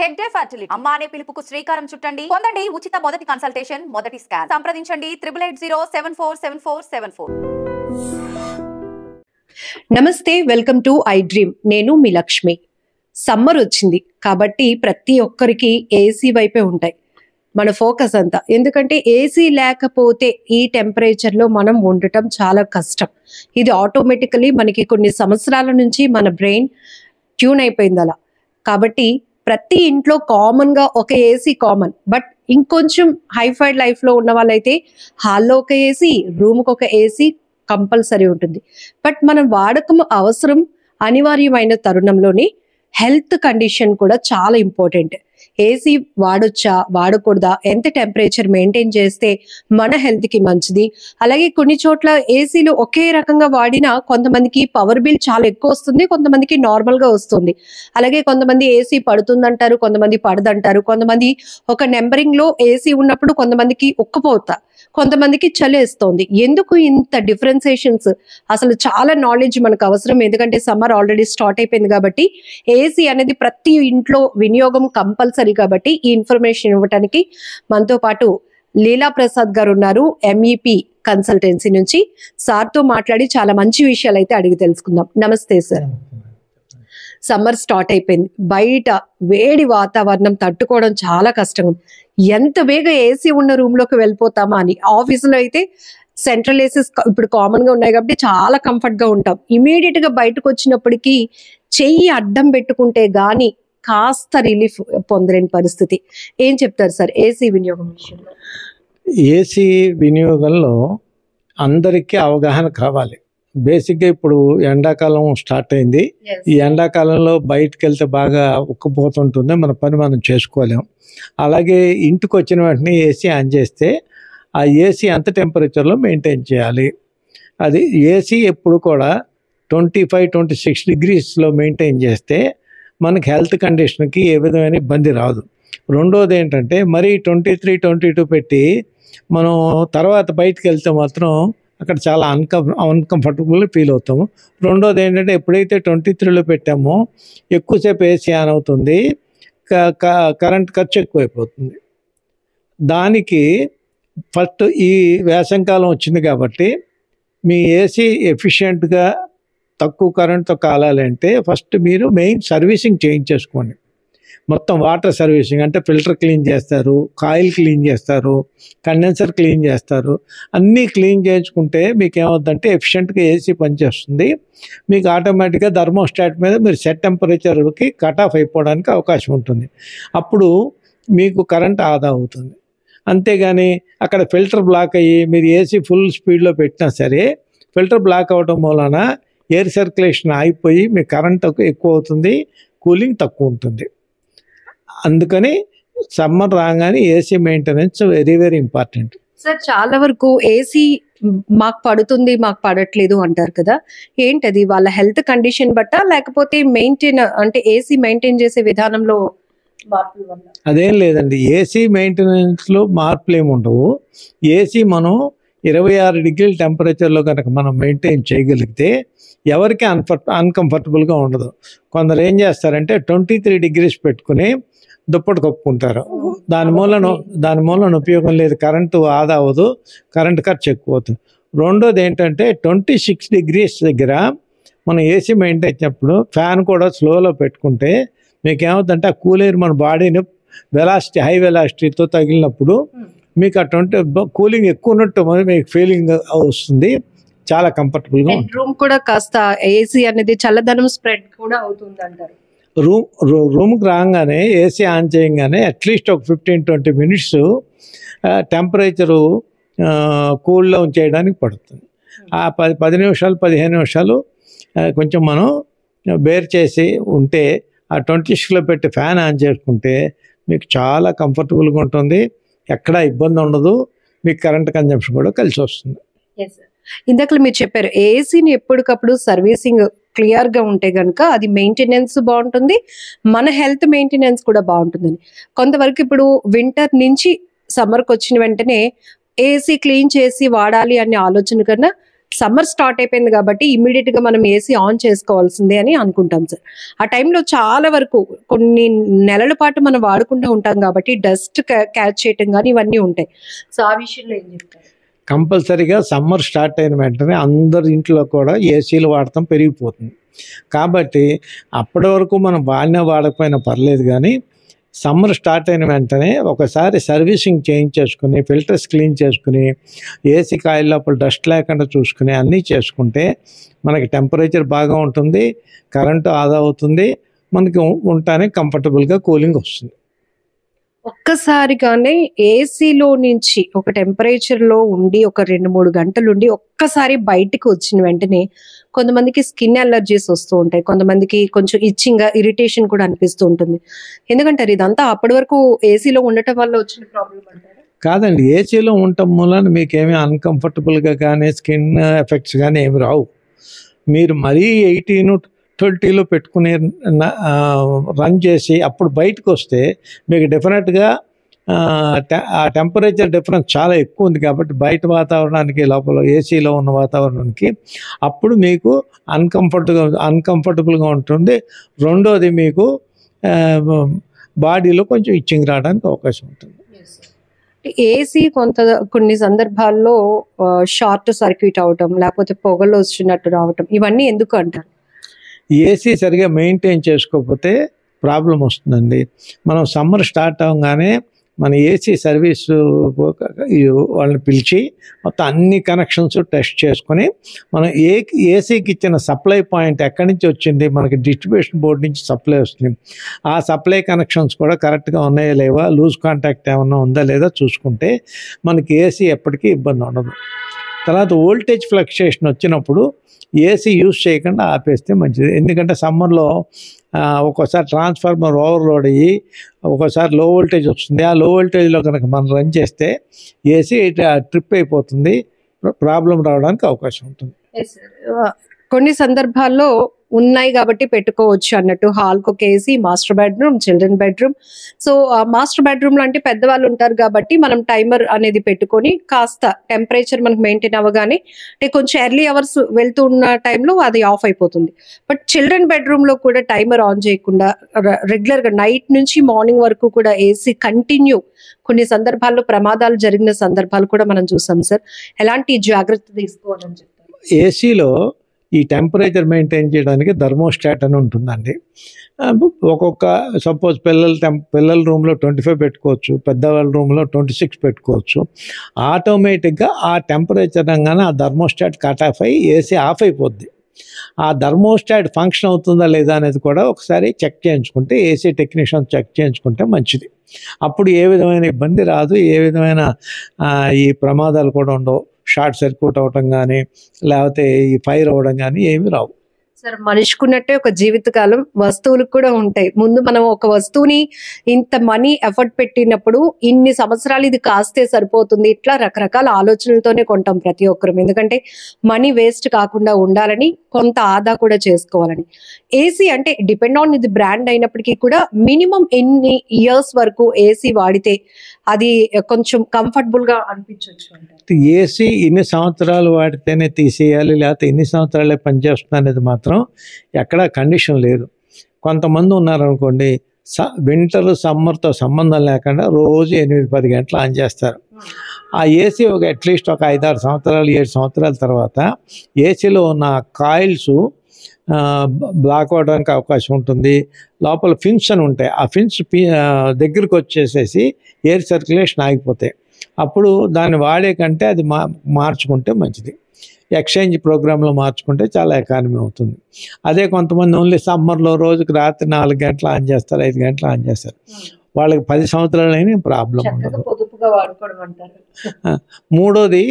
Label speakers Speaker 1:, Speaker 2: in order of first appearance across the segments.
Speaker 1: Head day fertility అమ్మ అనే పిలుపుకు శ్రీకారం చుట్టండి. పొందండి ఉచిత మొదటి కన్సల్టేషన్, మొదటి స్కాన్. సంప్రదించండి 8880744744.
Speaker 2: నమస్తే, వెల్కమ్ టు ఐ డ్రీమ్. నేను మీ లక్ష్మి. సమ్మర్ వచ్చింది కాబట్టి ప్రతి ఒక్కరికి ఏసీ వైపే ఉంటాయి మన ఫోకస్ అంతా. ఎందుకంటే ఏసీ లేకపోతే ఈ టెంపరేచర్లో మనం ఉండటం చాలా కష్టం. ఇది ఆటోమేటికలీ మనకి కొన్ని సంవత్సరాల నుంచి మన బ్రెయిన్ ట్యూన్ అయిపోయింది అలా. కాబట్టి ప్రతి ఇంట్లో కామన్గా ఒక ఏసీ కామన్. బట్ ఇంకొంచెం హైఫైడ్ లైఫ్లో ఉన్న వాళ్ళైతే హాల్లో ఒక ఏసీ, రూమ్కి ఒక ఏసీ కంపల్సరీ ఉంటుంది. బట్ మనం వాడకం అవసరం అనివార్యమైన తరుణంలోనే హెల్త్ కండిషన్ కూడా చాలా ఇంపార్టెంట్. ఏసీ వాడొచ్చా, వాడకూడదా, ఎంత టెంపరేచర్ మెయింటైన్ చేస్తే మన హెల్త్కి మంచిది. అలాగే కొన్ని చోట్ల ఏసీలు ఒకే రకంగా వాడినా కొంతమందికి పవర్ బిల్ చాలా ఎక్కువ వస్తుంది, కొంతమందికి నార్మల్గా వస్తుంది. అలాగే కొంతమంది ఏసీ పడుతుందంటారు, కొంతమంది పడదంటారు. కొంతమంది ఒక నెంబరింగ్లో ఏసీ ఉన్నప్పుడు కొంతమందికి ఉక్కపోతా, కొంతమందికి చలేస్తోంది. ఎందుకు ఇంత డిఫరెన్సియేషన్స్? అసలు చాలా నాలెడ్జ్ మనకు అవసరం. ఎందుకంటే సమ్మర్ ఆల్రెడీ స్టార్ట్ అయిపోయింది కాబట్టి ఏసీ అనేది ప్రతి ఇంట్లో వినియోగం కంపల్సరీ. కాబట్టి ఈ ఇన్ఫర్మేషన్ ఇవ్వడానికి మనతో పాటు లీలా ప్రసాద్ గారు ఉన్నారు, ఎంఈపీ కన్సల్టెన్సీ నుంచి. సార్తో మాట్లాడి చాలా మంచి విషయాలు అయితే అడిగి తెలుసుకుందాం. నమస్తే సార్. సమ్మర్ స్టార్ట్ అయిపోయింది, బయట వేడి వాతావరణం తట్టుకోవడం చాలా కష్టం. ఎంత వేగం ఏసీ ఉన్న రూమ్ లోకి వెళ్ళిపోతామా అని. ఆఫీసులో అయితే సెంట్రల్ ఏసీస్ ఇప్పుడు కామన్ గా ఉన్నాయి కాబట్టి చాలా కంఫర్ట్ గా ఉంటాం. ఇమీడియట్ గా బయటకు వచ్చినప్పటికీ చెయ్యి అడ్డం పెట్టుకుంటే గాని కాస్త రిలీఫ్ పొందలేని పరిస్థితి. ఏం చెప్తారు సార్ ఏసీ వినియోగం విషయంలో?
Speaker 3: ఏసీ వినియోగంలో అందరికీ అవగాహన కావాలి. బేసిక్గా ఇప్పుడు ఎండాకాలం స్టార్ట్ అయింది. ఈ ఎండాకాలంలో బయటకు వెళ్తే బాగా ఉక్కపోతుంటుంది, మన పని మనం చేసుకోలేం. అలాగే ఇంటికి వచ్చిన వెంటనే ఏసీ ఆన్ చేస్తే ఆ ఏసీ ఎంత టెంపరేచర్లో మెయింటైన్ చేయాలి. అది ఏసీ ఎప్పుడు కూడా 25-26 డిగ్రీస్లో మెయింటైన్ చేస్తే మనకి హెల్త్ కండిషన్కి ఏ విధమైన ఇబ్బంది రాదు. రెండోది ఏంటంటే మరీ 23-22 పెట్టి మనం తర్వాత బయటకు వెళ్తే మాత్రం అక్కడ చాలా అన్కంఫర్టబుల్ ఫీల్ అవుతాము. రెండోది ఏంటంటే ఎప్పుడైతే 23లో పెట్టామో ఎక్కువసేపు ఏసీ ఆన్ అవుతుంది, కరెంట్ ఖర్చు ఎక్కువైపోతుంది. దానికి ఫస్ట్ ఈ వేసవికాలం వచ్చింది కాబట్టి మీ ఏసీ ఎఫిషియెంట్గా తక్కువ కరెంట్తో కాలాలంటే ఫస్ట్ మీరు మెయిన్ సర్వీసింగ్ చేయించేసుకోండి. మొత్తం వాటర్ సర్వీసింగ్ అంటే ఫిల్టర్ క్లీన్ చేస్తారు, కాయిల్ క్లీన్ చేస్తారు, కండెన్సర్ క్లీన్ చేస్తారు. అన్నీ క్లీన్ చేయించుకుంటే మీకు ఏమవుతుందంటే ఎఫిషియెంట్గా ఏసీ పనిచేస్తుంది. మీకు ఆటోమేటిక్గా థర్మోస్టాట్ మీద మీరు సెట్ టెంపరేచర్కి కట్ ఆఫ్ అయిపోవడానికి అవకాశం ఉంటుంది. అప్పుడు మీకు కరెంట్ ఆదా అవుతుంది. అంతేగాని అక్కడ ఫిల్టర్ బ్లాక్ అయ్యి మీరు ఏసీ ఫుల్ స్పీడ్లో పెట్టినా సరే ఫిల్టర్ బ్లాక్ అవ్వడం వలన ఎయిర్ సర్క్యులేషన్ ఆగిపోయి మీ కరెంట్ ఎక్కువ అవుతుంది, కూలింగ్ తక్కువ ఉంటుంది. అందుకని సమ్మర్ రాగానే AC maintenance very very important.
Speaker 2: Sir చాలా వరకు ఏసీ మాకు పడుతుంది మాకు పడట్లేదు అంటారు కదా, ఏంటది? వాళ్ళ హెల్త్ కండిషన్ బట్ట లేకపోతే ఏసీ మెయింటైన్ చేసే విధానంలో మార్పుల వల్ల?
Speaker 3: అదేం లేదండి, ఏసీ మెయింటెనెన్స్లో మార్పులు ఏమి ఉండవు. ఏసీ మనం 26 డిగ్రీల టెంపరేచర్లో కనుక మనం మెయింటైన్ చేయగలిగితే ఎవరికి అన్కంఫర్టబుల్గా ఉండదు. కొందరు ఏం చేస్తారంటే 23 డిగ్రీస్ పెట్టుకుని దుప్పటి కప్పుకుంటారు. దాని మూలన ఉపయోగం లేదు, కరెంటు ఆదా అవ్వదు, కరెంట్ ఖర్చు ఎక్కువ అవుతుంది. రెండోది ఏంటంటే 26 డిగ్రీస్ దగ్గర మనం ఏసీ మెయింటైన్ చేసినప్పుడు ఫ్యాన్ కూడా స్లోలో పెట్టుకుంటే మీకు ఏమవుతుందంటే ఆ కూల్ ఎయిర్ మన బాడీని హై వెలాసిటీతో తగిలినప్పుడు మీకు అటువంటి కూలింగ్ ఎక్కువ ఉన్నట్టు మీకు ఫీలింగ్ వస్తుంది, చాలా కంఫర్టబుల్గా ఉంటుంది.
Speaker 2: రూమ్ కూడా కాస్త ఏసీ అనేది చల్లదనం స్ప్రెడ్ కూడా అవుతుంది అంటారు.
Speaker 3: రూమ్కి రాగానే ఏసీ ఆన్ చేయగానే అట్లీస్ట్ ఒక 15-20 మినిట్స్ టెంపరేచరు కూల్ డౌన్ చేయడానికి పడుతుంది. ఆ 10 నిమిషాలు 15 నిమిషాలు కొంచెం మనం బేర్ చేసి ఉంటే ఆ 26లో పెట్టి ఫ్యాన్ ఆన్ చేసుకుంటే మీకు చాలా కంఫర్టబుల్గా ఉంటుంది, ఎక్కడా ఇబ్బంది ఉండదు, మీకు కరెంట్ కన్జంప్షన్ కూడా కలిసి వస్తుంది.
Speaker 2: ఇందాక మీరు చెప్పారు ఏసీని ఎప్పటికప్పుడు సర్వీసింగ్ క్లియర్ గా ఉంటే గనుక అది మెయింటెనెన్స్ బాగుంటుంది, మన హెల్త్ మెయింటెనెన్స్ కూడా బాగుంటుందని. కొంతవరకు ఇప్పుడు వింటర్ నుంచి సమ్మర్కి వచ్చిన వెంటనే ఏసీ క్లీన్ చేసి వాడాలి అనే ఆలోచన కన్నా సమ్మర్ స్టార్ట్ అయిపోయింది కాబట్టి ఇమ్మీడియట్ గా మనం ఏసీ ఆన్ చేసుకోవాల్సిందే అని అనుకుంటాం సార్. ఆ టైంలో చాలా వరకు కొన్ని నెలల పాటు మనం వాడుకుంటూ ఉంటాం కాబట్టి డస్ట్ క్యాచ్ చేయటం కానీ ఇవన్నీ ఉంటాయి. సో ఆ విషయంలో ఏం చెప్తారు?
Speaker 3: కంపల్సరీగా సమ్మర్ స్టార్ట్ అయిన వెంటనే అందరి ఇంట్లో కూడా ఏసీలు వాడటం పెరిగిపోతుంది. కాబట్టి అప్పటి వరకు మనం వాడకపోయినా పర్లేదు, కానీ సమ్మర్ స్టార్ట్ అయిన వెంటనే ఒకసారి సర్వీసింగ్ చేయించేసుకుని ఫిల్టర్స్ క్లీన్ చేసుకుని ఏసీ కాయిల్ లోపల డస్ట్ లేకుండా చూసుకుని అన్నీ చేసుకుంటే మనకి టెంపరేచర్ బాగా ఉంటుంది, కరెంటు ఆదా అవుతుంది, మనకి ఉండటానికి కంఫర్టబుల్గా కూలింగ్ వస్తుంది.
Speaker 2: ఒక్కసారిగానే ఏసీలో నుంచి ఒక టెంపరేచర్ లో ఉండి ఒక 2-3 గంటలు ఉండి ఒక్కసారి బయటికి వచ్చిన వెంటనే కొంతమందికి స్కిన్ అలర్జీస్ వస్తూ ఉంటాయి, కొంతమందికి కొంచెం ఇచ్చింగ్ ఇరిటేషన్ కూడా అనిపిస్తూ ఉంటుంది. ఎందుకంటారు ఇదంతా అప్పటి వరకు ఏసీలో ఉండటం వల్ల వచ్చిన ప్రాబ్లం అంటారా?
Speaker 3: కాదండి, ఏసీలో ఉండటం మూలన మీకేమీ అన్కంఫర్టబుల్గా కానీ స్కిన్ ఎఫెక్ట్స్ కానీ ఏమి రావు. మీరు మరీ 18-20లో పెట్టుకుని రన్ చేసి అప్పుడు బయటకు వస్తే మీకు డెఫినెట్గా ఆ టెంపరేచర్ డిఫరెన్స్ చాలా ఎక్కువ ఉంది కాబట్టి బయట వాతావరణానికి లోపల ఏసీలో ఉన్న వాతావరణానికి అప్పుడు మీకు అన్కంఫర్టబుల్గా ఉంటుంది. రెండోది మీకు బాడీలో కొంచెం ఇచ్చింగ్ రావడానికి అవకాశం ఉంటుంది.
Speaker 2: ఏసీ కొన్ని సందర్భాల్లో షార్ట్ సర్క్యూట్ అవటం లేకపోతే పొగలు వచ్చినట్టు రావటం ఇవన్నీ ఎందుకు అంటారు?
Speaker 3: ఏసీ సరిగా మెయింటైన్ చేసుకోకపోతే ప్రాబ్లం వస్తుందండి. మనం సమ్మర్ స్టార్ట్ అవ్వగానే మన ఏసీ సర్వీస్ వాళ్ళని పిలిచి మొత్తం అన్ని కనెక్షన్స్ టెస్ట్ చేసుకొని మనం ఏసీకి ఇచ్చిన సప్లై పాయింట్ ఎక్కడి నుంచి వచ్చింది, మనకి డిస్ట్రిబ్యూషన్ బోర్డు నుంచి సప్లై వస్తుంది, ఆ సప్లై కనెక్షన్స్ కూడా కరెక్ట్గా ఉన్నాయా లేవా, లూజ్ కాంటాక్ట్ ఏమన్నా ఉందా లేదా చూసుకుంటే మనకి ఏసీ ఎప్పటికీ ఇబ్బంది ఉండదు. తర్వాత వోల్టేజ్ ఫ్లక్చుయేషన్ వచ్చినప్పుడు ఏసీ యూజ్ చేయకుండా ఆపేస్తే మంచిది. ఎందుకంటే సమ్మర్లో ఒక్కోసారి ట్రాన్స్ఫార్మర్ ఓవర్లోడ్ అయ్యి ఒక్కోసారి లో వోల్టేజ్ వస్తుంది. ఆ లో వోల్టేజ్లో కనుక మనం రన్ చేస్తే ఏసీ ట్రిప్ అయిపోతుంది, ప్రాబ్లం రావడానికి అవకాశం ఉంటుంది.
Speaker 2: కొన్ని సందర్భాల్లో ఉన్నాయి కాబట్టి పెట్టుకోవచ్చు అన్నట్టు హాల్కి ఒక AC, master bedroom, children bedroom. So master bedroom లో అంటే పెద్దవాళ్ళు ఉంటారు కాబట్టి మనం టైమర్ అనేది పెట్టుకొని కాస్త టెంపరేచర్ మనకు మెయింటైన్ అవ్వగానే అంటే కొంచెం ఎర్లీ అవర్స్ వెళ్తూ ఉన్న టైంలో అది ఆఫ్ అయిపోతుంది. బట్ చిల్డ్రన్ బెడ్రూమ్ లో కూడా టైమర్ ఆన్ చేయకుండా రెగ్యులర్ గా నైట్ నుంచి మార్నింగ్ వరకు కూడా ఏసీ కంటిన్యూ కొన్ని సందర్భాల్లో ప్రమాదాలు జరిగిన సందర్భాలు కూడా మనం చూసాం సార్. ఎలాంటి జాగ్రత్త తీసుకోవాలని చెప్తారు?
Speaker 3: ఏసీలో ఈ టెంపరేచర్ మెయింటైన్ చేయడానికి థర్మోస్టాట్ అని ఉంటుందండి. ఒక్కొక్క సపోజ్ పిల్లల రూమ్లో 25 పెట్టుకోవచ్చు, పెద్దవాళ్ళ రూమ్లో 26 పెట్టుకోవచ్చు. ఆటోమేటిక్గా ఆ టెంపరేచర్ అనగానే ఆ థర్మోస్టాట్ కట్ ఆఫ్ అయ్యి ఏసీ ఆఫ్ అయిపోద్ది. ఆ థర్మోస్టాట్ ఫంక్షన్ అవుతుందా లేదా అనేది కూడా ఒకసారి చెక్ చేయించుకుంటే, ఏసీ టెక్నీషియన్ చెక్ చేయించుకుంటే మంచిది. అప్పుడు ఏ విధమైన ఇబ్బంది రాదు, ఏ విధమైన ఈ ప్రమాదాలు కూడా ఉండవు. షార్ట్ సర్క్యూట్ అవ్వటం కానీ లేకపోతే ఈ ఫైర్ అవ్వడం కానీ ఏమి రావు.
Speaker 2: సార్ మనిషికున్నట్టే ఒక జీవితకాలం వస్తువులకు కూడా ఉంటాయి. ముందు మనం ఒక వస్తువుని ఇంత మనీ ఎఫర్ట్ పెట్టినప్పుడు ఇన్ని సంవత్సరాలు ఇది కాస్తే సరిపోతుంది, ఇట్లా రకరకాల ఆలోచనలతోనే కొంటాం ప్రతి ఒక్కరు. ఎందుకంటే మనీ వేస్ట్ కాకుండా ఉండాలని, కొంత ఆదా కూడా చేసుకోవాలని. ఏసీ అంటే డిపెండ్ ఆన్ ఇది బ్రాండ్ అయినప్పటికీ కూడా మినిమం ఎన్ని ఇయర్స్ వరకు ఏసీ వాడితే అది కొంచెం కంఫర్టబుల్ గా అనిపించవచ్చు అంటారు?
Speaker 3: ఏసీ ఇన్ని సంవత్సరాలు వాడితేనే తీసేయాలి లేకపోతే ఎన్ని సంవత్సరాలే పనిచేస్తుంది అనేది మాత్రం ఎక్కడా కండిషన్ లేదు. కొంతమంది ఉన్నారనుకోండి, వింటర్ సమ్మర్తో సంబంధం లేకుండా రోజు 8-10 గంటలు ఆన్ చేస్తారు. ఆ ఏసీ అట్లీస్ట్ ఒక 5-6 సంవత్సరాలు 7 సంవత్సరాల తర్వాత ఏసీలో ఉన్న కాయిల్స్ బ్లాక్ అవడానికి అవకాశం ఉంటుంది. లోపల ఫిన్స్ అని ఉంటాయి, ఆ ఫిన్స్ దగ్గరికి వచ్చేసేసి ఎయిర్ సర్క్యులేషన్ ఆగిపోతాయి. అప్పుడు దాన్ని వాడే కంటే అది మార్చుకుంటే మంచిది. ఎక్స్చేంజ్ ప్రోగ్రాంలో మార్చుకుంటే చాలా ఎకానమీ అవుతుంది. అదే కొంతమంది ఓన్లీ సమ్మర్లో రోజుకి రాత్రి 4 గంటలు ఆన్ చేస్తారు, 5 గంటలు ఆన్ చేస్తారు. వాళ్ళకి 10 సంవత్సరాలు అయినా ప్రాబ్లం ఉండదు. మూడోది,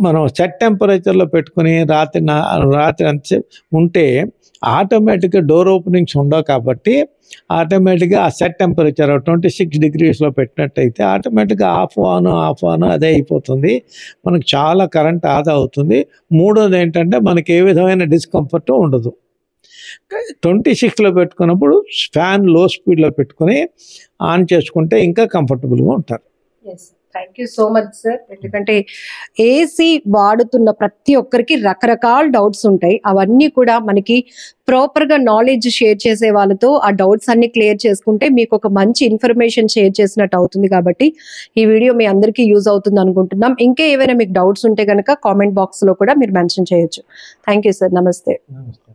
Speaker 3: మనం సెట్ టెంపరేచర్లో పెట్టుకుని రాత్రి అంత ఉంటే ఆటోమేటిక్గా డోర్ ఓపెనింగ్స్ ఉండవు కాబట్టి ఆటోమేటిక్గా ఆ సెట్ టెంపరేచర్ 26 degreesలో పెట్టినట్టయితే ఆటోమేటిక్గా ఆఫ్ ఆన్ అదే అయిపోతుంది. మనకు చాలా కరెంట్ ఆదా అవుతుంది. మూడోది ఏంటంటే మనకి ఏ విధమైన డిస్కంఫర్ట్ ఉండదు. 26లో పెట్టుకున్నప్పుడు ఫ్యాన్ లో స్పీడ్లో పెట్టుకుని ఆన్ చేసుకుంటే ఇంకా కంఫర్టబుల్గా ఉంటారు.
Speaker 2: Thank you so much sir. ఎందుకంటే ఏసీ వాడుతున్న ప్రతి ఒక్కరికి రకరకాల డౌట్స్ ఉంటాయి. అవన్నీ కూడా మనకి ప్రాపర్ గా నాలెడ్జ్ షేర్ చేసే వాళ్ళతో ఆ డౌట్స్ అన్ని క్లియర్ చేసుకుంటే మీకు ఒక మంచి ఇన్ఫర్మేషన్ షేర్ చేసినట్టు అవుతుంది. కాబట్టి ఈ వీడియో మీ అందరికీ యూజ్ అవుతుంది అనుకుంటున్నాం. ఇంకా ఏవైనా మీకు డౌట్స్ ఉంటే కనుక కామెంట్ బాక్స్ లో కూడా మీరు మెన్షన్ చేయొచ్చు. Thank you sir. నమస్తే.
Speaker 3: నమస్తే.